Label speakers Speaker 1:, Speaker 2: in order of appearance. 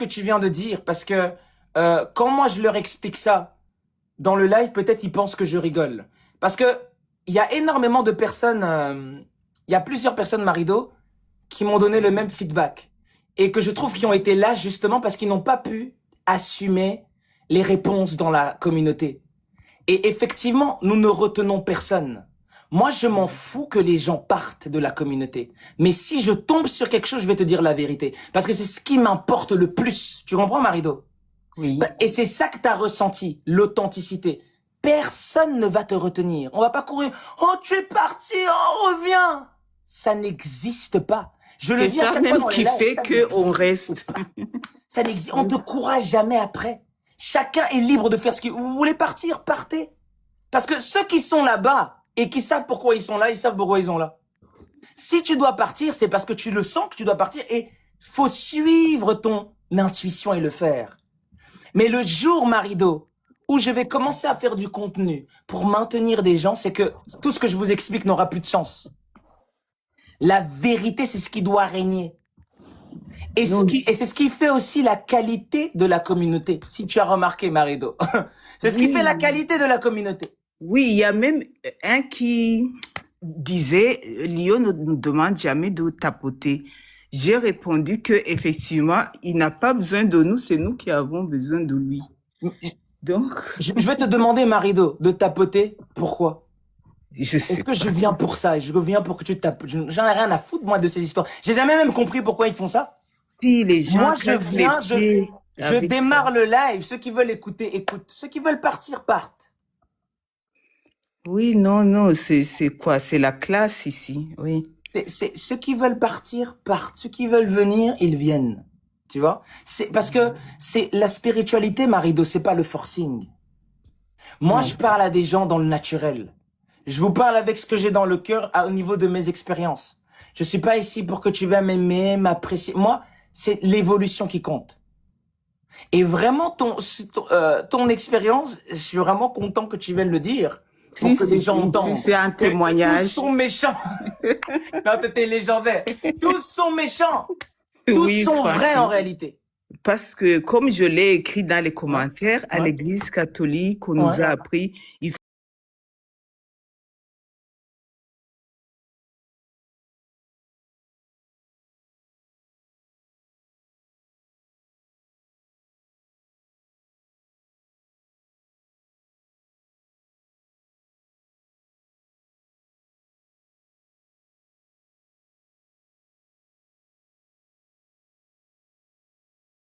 Speaker 1: que tu viens de dire parce que quand moi je leur explique ça dans le live, peut-être ils pensent que je rigole. Parce que il y a énormément de personnes, il y a plusieurs personnes, Marido, qui m'ont donné le même feedback et que je trouve qui ont été là justement parce qu'ils n'ont pas pu assumer les réponses dans la communauté. Et effectivement, nous ne retenons personne. Moi, je m'en fous que les gens partent de la communauté. Mais si je tombe sur quelque chose, je vais te dire la vérité. Parce que c'est ce qui m'importe le plus. Tu comprends, Marido?
Speaker 2: Oui.
Speaker 1: Et c'est ça que tu as ressenti, l'authenticité. Personne ne va te retenir. On va pas courir. Oh, tu es parti, oh, reviens. Ça n'existe pas. Je le
Speaker 2: C'est
Speaker 1: dis à
Speaker 2: ça
Speaker 1: chaque fois
Speaker 2: même
Speaker 1: dans les
Speaker 2: qui
Speaker 1: lives,
Speaker 2: fait
Speaker 1: ça
Speaker 2: qu'on
Speaker 1: n'existe
Speaker 2: reste.
Speaker 1: pas. Ça n'existe. On te courage jamais après. Chacun est libre de faire ce qu'il... Vous voulez partir, partez. Parce que ceux qui sont là-bas et qui savent pourquoi ils sont là, ils savent pourquoi ils sont là. Si tu dois partir, c'est parce que tu le sens que tu dois partir et faut suivre ton intuition et le faire. Mais le jour, Marido, où je vais commencer à faire du contenu pour maintenir des gens, c'est que tout ce que je vous explique n'aura plus de sens. La vérité, c'est ce qui doit régner. Et c'est ce qui fait aussi la qualité de la communauté. Si tu as remarqué, Marido. C'est ce qui fait la qualité de la communauté.
Speaker 2: Oui, il y a même un qui disait, Lio ne nous demande jamais de tapoter. J'ai répondu que effectivement, il n'a pas besoin de nous, c'est nous qui avons besoin de lui. Donc,
Speaker 1: Je vais te demander, Marido, de tapoter. Pourquoi?
Speaker 2: je sais
Speaker 1: Est-ce que
Speaker 2: pas.
Speaker 1: je viens pour ça? Et je viens pour que tu tapes. J'en ai rien à foutre, moi, de ces histoires. J'ai jamais même compris pourquoi ils font ça.
Speaker 2: Si les gens
Speaker 1: Moi, je
Speaker 2: cassent les
Speaker 1: viens,
Speaker 2: pieds
Speaker 1: je
Speaker 2: avec
Speaker 1: démarre
Speaker 2: ça.
Speaker 1: le live. Ceux qui veulent écouter, écoutent. Ceux qui veulent partir, partent.
Speaker 2: Oui, non, non, c'est quoi? C'est la classe ici, oui.
Speaker 1: Ceux qui veulent partir, partent. Ceux qui veulent venir, ils viennent. Tu vois? C'est parce que c'est la spiritualité, Marido, c'est pas le forcing. Moi,
Speaker 2: Non.
Speaker 1: je parle à des gens dans le naturel. Je vous parle avec ce que j'ai dans le cœur au niveau de mes expériences. Je suis pas ici pour que tu vas m'aimer, m'apprécier. Moi, c'est l'évolution qui compte. Et vraiment, ton expérience, je suis vraiment content que tu viennes le dire pour
Speaker 2: Si,
Speaker 1: que les
Speaker 2: si,
Speaker 1: gens
Speaker 2: si,
Speaker 1: entendent.
Speaker 2: c'est un
Speaker 1: Que tous
Speaker 2: témoignage.
Speaker 1: sont méchants. Non, t'étais légendaire. Tous sont méchants. Tous
Speaker 2: Oui,
Speaker 1: sont vrais en
Speaker 2: franchement.
Speaker 1: réalité.
Speaker 2: Parce que, comme je l'ai écrit dans les
Speaker 1: Ouais,
Speaker 2: commentaires, à
Speaker 1: ouais,
Speaker 2: l'Église catholique, on nous
Speaker 1: ouais.
Speaker 2: a appris, il